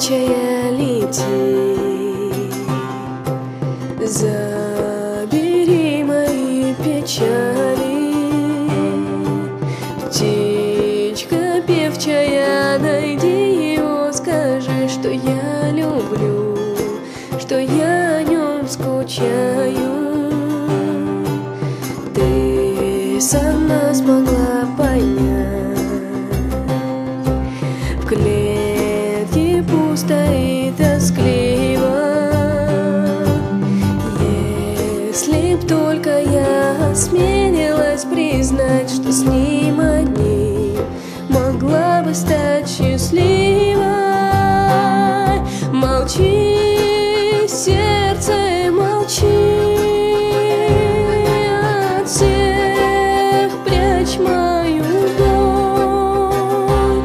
певчая, лети, забери мои печали. Птичка певчая, найди его, скажи, что я люблю, что я о нем скучаю. Ты сама смогла понять, в клетке пусто и тоскливо. Если б только я осмелилась признать, что с ним одним могла бы стать счастливой. Молчи, сердце, молчи, от всех прячь мою боль.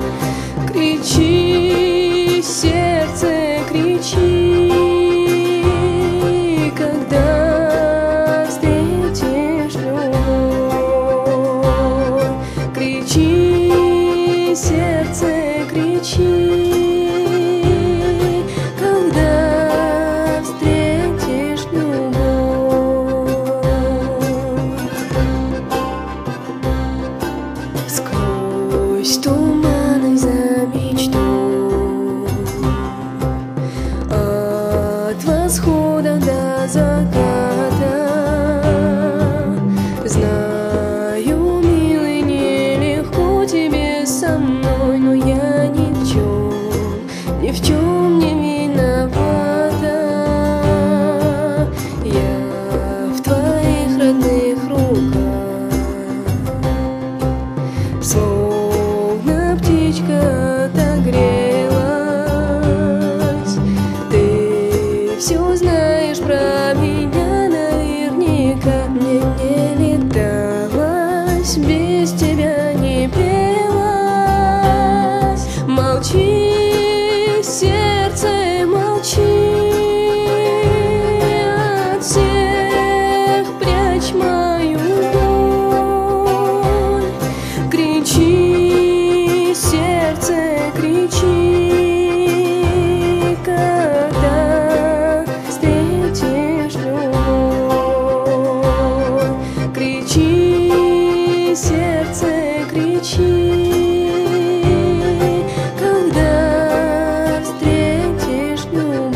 Кричи, сердце, кричи, когда встретишь любовь. Кричи, сердце, кричи, когда встретишь любовь. Сквозь туманы за мечту, от восхода до заката. Знаю, милый, нелегко тебе со мной, но я ни в чем не виновата. Я в твоих родных руках, словно птичка отогрелась. Ты все знаешь про меня наверняка. Мне не леталось, без тебя не пелось. Молчи, сердце, молчи, от всех прячь мою боль. Кричи, сердце, кричи, когда встретишь любовь. Кричи, сердце, кричи, когда встретишь любовь.